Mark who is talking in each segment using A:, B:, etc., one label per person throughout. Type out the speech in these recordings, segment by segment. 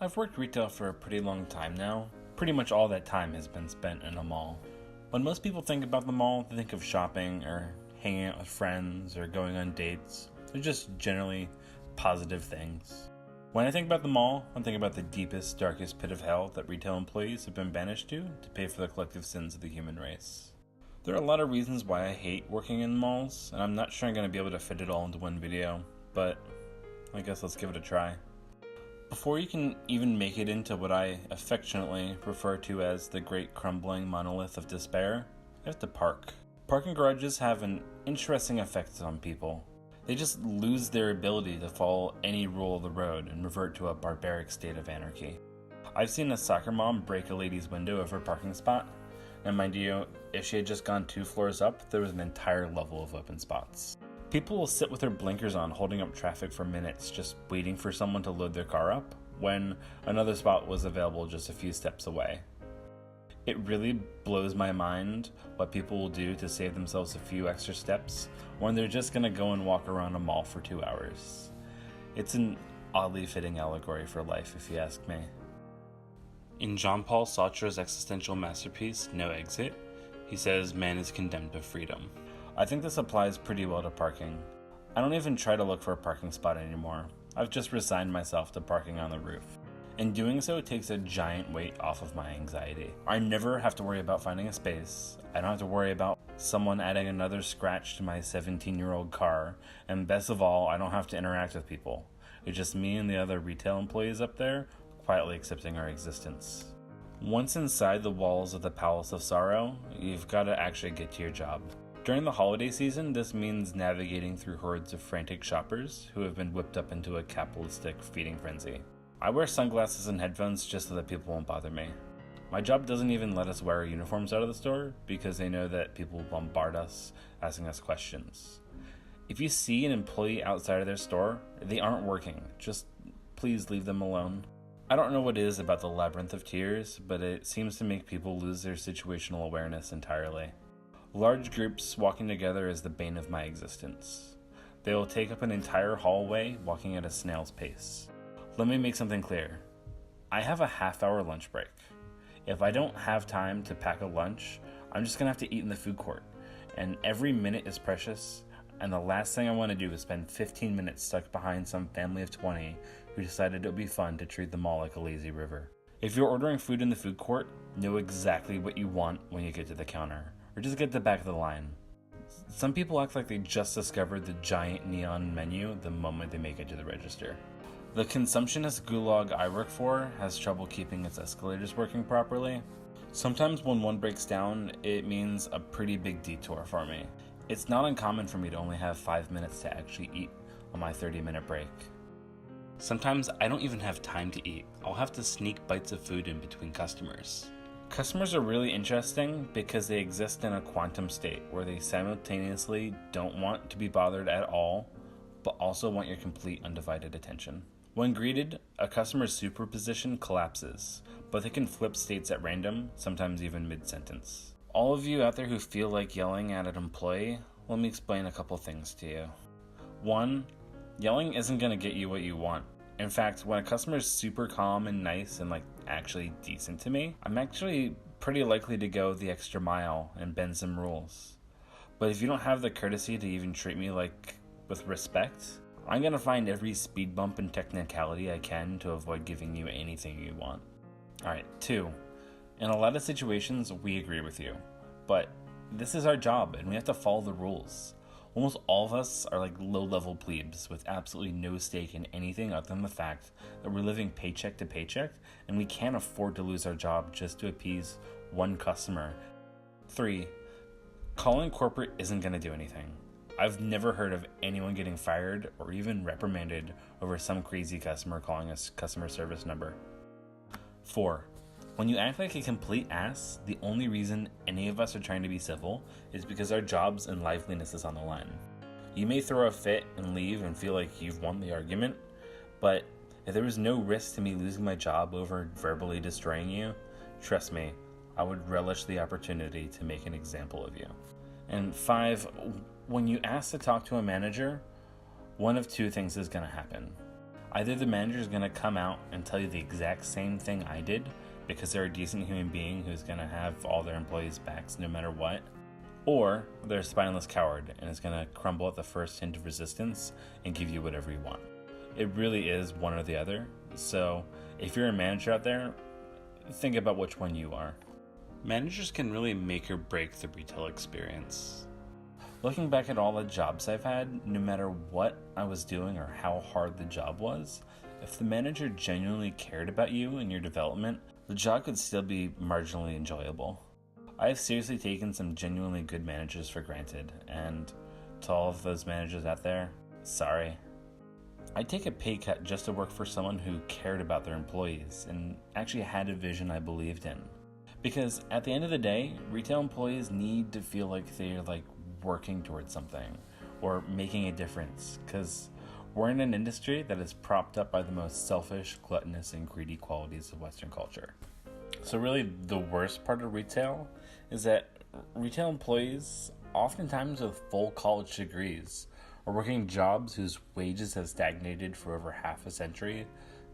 A: I've worked retail for a pretty long time now. Pretty much all that time has been spent in a mall. When most people think about the mall, they think of shopping or hanging out with friends or going on dates. They're just generally positive things. When I think about the mall, I think about the deepest, darkest pit of hell that retail employees have been banished to pay for the collective sins of the human race. There are a lot of reasons why I hate working in malls, and I'm not sure I'm going to be able to fit it all into one video, but I guess let's give it a try. Before you can even make it into what I affectionately refer to as the great crumbling monolith of despair, you have to park. Parking garages have an interesting effect on people. They just lose their ability to follow any rule of the road and revert to a barbaric state of anarchy. I've seen a soccer mom break a lady's window of her parking spot, and mind you, if she had just gone 2 floors up, there was an entire level of open spots. People will sit with their blinkers on holding up traffic for minutes just waiting for someone to load their car up when another spot was available just a few steps away. It really blows my mind what people will do to save themselves a few extra steps when they're just going to go and walk around a mall for 2 hours. It's an oddly fitting allegory for life, if you ask me. In Jean-Paul Sartre's existential masterpiece, No Exit, he says man is condemned to freedom. I think this applies pretty well to parking. I don't even try to look for a parking spot anymore. I've just resigned myself to parking on the roof. And doing so takes a giant weight off of my anxiety. I never have to worry about finding a space. I don't have to worry about someone adding another scratch to my 17-year-old car. And best of all, I don't have to interact with people. It's just me and the other retail employees up there quietly accepting our existence. Once inside the walls of the Palace of Sorrow, you've got to actually get to your job. During the holiday season, this means navigating through hordes of frantic shoppers who have been whipped up into a capitalistic feeding frenzy. I wear sunglasses and headphones just so that people won't bother me. My job doesn't even let us wear our uniforms out of the store because they know that people will bombard us, asking us questions. If you see an employee outside of their store, they aren't working. Just please leave them alone. I don't know what it is about the labyrinth of tears, but it seems to make people lose their situational awareness entirely. Large groups walking together is the bane of my existence. They will take up an entire hallway walking at a snail's pace. Let me make something clear. I have a half-hour lunch break. If I don't have time to pack a lunch, I'm just gonna have to eat in the food court. And every minute is precious, and the last thing I want to do is spend 15 minutes stuck behind some family of 20 who decided it would be fun to treat them all like a lazy river. If you're ordering food in the food court, know exactly what you want when you get to the counter, or just get to the back of the line. Some people act like they just discovered the giant neon menu the moment they make it to the register. The consumptionist gulag I work for has trouble keeping its escalators working properly. Sometimes when one breaks down, it means a pretty big detour for me. It's not uncommon for me to only have 5 minutes to actually eat on my 30-minute break. Sometimes I don't even have time to eat. I'll have to sneak bites of food in between customers. Customers are really interesting because they exist in a quantum state where they simultaneously don't want to be bothered at all, but also want your complete undivided attention. When greeted, a customer's superposition collapses, but they can flip states at random, sometimes even mid-sentence. All of you out there who feel like yelling at an employee, let me explain a couple things to you. 1, yelling isn't going to get you what you want. In fact, when a customer is super calm and nice and actually decent to me, I'm actually pretty likely to go the extra mile and bend some rules. But if you don't have the courtesy to even treat me with respect, I'm going to find every speed bump and technicality I can to avoid giving you anything you want. Alright, 2. In a lot of situations, we agree with you. But this is our job and we have to follow the rules. Almost all of us are low-level plebes with absolutely no stake in anything other than the fact that we're living paycheck to paycheck and we can't afford to lose our job just to appease one customer. 3. Calling corporate isn't going to do anything. I've never heard of anyone getting fired or even reprimanded over some crazy customer calling a customer service number. 4. When you act like a complete ass, the only reason any of us are trying to be civil is because our jobs and liveliness is on the line. You may throw a fit and leave and feel like you've won the argument, but if there was no risk to me losing my job over verbally destroying you, trust me, I would relish the opportunity to make an example of you. And 5, when you ask to talk to a manager, one of 2 things is going to happen. Either the manager is going to come out and tell you the exact same thing I did because they're a decent human being who's going to have all their employees' backs no matter what, or they're a spineless coward and is going to crumble at the first hint of resistance and give you whatever you want. It really is one or the other. So if you're a manager out there, think about which one you are. Managers can really make or break the retail experience. Looking back at all the jobs I've had, no matter what I was doing or how hard the job was, if the manager genuinely cared about you and your development, the job could still be marginally enjoyable. I have seriously taken some genuinely good managers for granted, and to all of those managers out there, sorry. I'd take a pay cut just to work for someone who cared about their employees and actually had a vision I believed in. Because at the end of the day, retail employees need to feel like they're working towards something or making a difference, because we're in an industry that is propped up by the most selfish, gluttonous, and greedy qualities of Western culture. So really, the worst part of retail is that retail employees, oftentimes with full college degrees, are working jobs whose wages have stagnated for over half a century,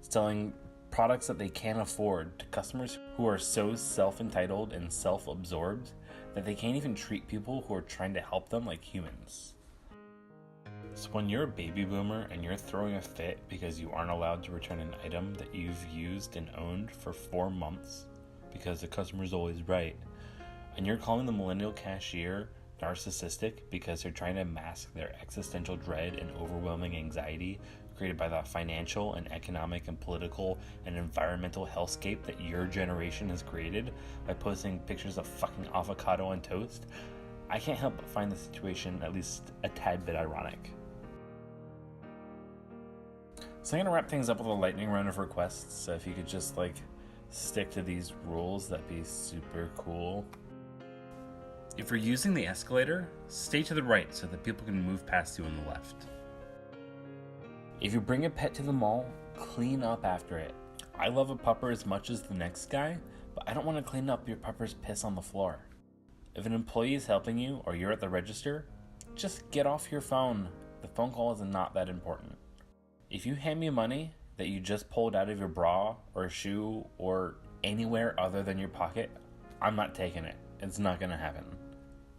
A: selling products that they can't afford to customers who are so self-entitled and self-absorbed that they can't even treat people who are trying to help them like humans. So when you're a baby boomer and you're throwing a fit because you aren't allowed to return an item that you've used and owned for 4 months because the customer's always right, and you're calling the millennial cashier narcissistic because they're trying to mask their existential dread and overwhelming anxiety created by the financial and economic and political and environmental hellscape that your generation has created by posting pictures of fucking avocado on toast, I can't help but find the situation at least a tad bit ironic. So I'm gonna wrap things up with a lightning round of requests, so if you could just stick to these rules, that'd be super cool. If you're using the escalator, stay to the right so that people can move past you on the left. If you bring a pet to the mall, clean up after it. I love a pupper as much as the next guy, but I don't want to clean up your pupper's piss on the floor. If an employee is helping you or you're at the register, just get off your phone. The phone call is not that important. If you hand me money that you just pulled out of your bra or shoe or anywhere other than your pocket, I'm not taking it. It's not going to happen.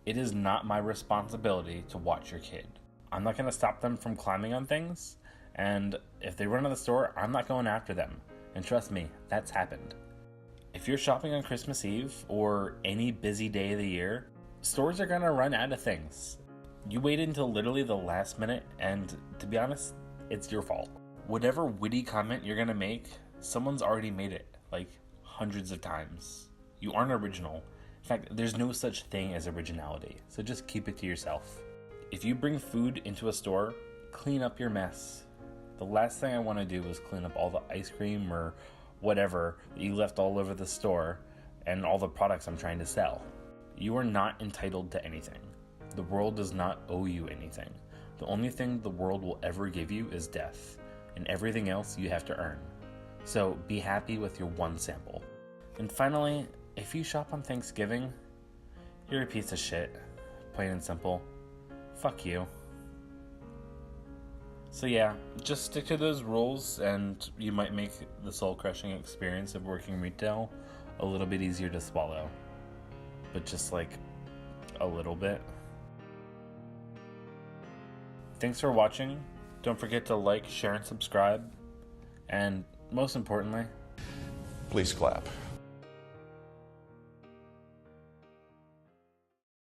A: It is not my responsibility to watch your kid. I'm not going to stop them from climbing on things, and if they run to the store, I'm not going after them. And trust me, that's happened. If you're shopping on Christmas Eve or any busy day of the year, stores are going to run out of things. You waited until literally the last minute, and to be honest, it's your fault. Whatever witty comment you're going to make, someone's already made it, hundreds of times. You aren't original. In fact, there's no such thing as originality, so just keep it to yourself. If you bring food into a store, clean up your mess. The last thing I want to do is clean up all the ice cream or whatever that you left all over the store and all the products I'm trying to sell. You are not entitled to anything. The world does not owe you anything. The only thing the world will ever give you is death, and everything else you have to earn. So be happy with your one sample. And finally, if you shop on Thanksgiving, you're a piece of shit. Plain and simple. Fuck you. So yeah, just stick to those rules and you might make the soul-crushing experience of working retail a little bit easier to swallow. But just a little bit. Thanks for watching. Don't forget to like, share, and subscribe. And most importantly,
B: please clap.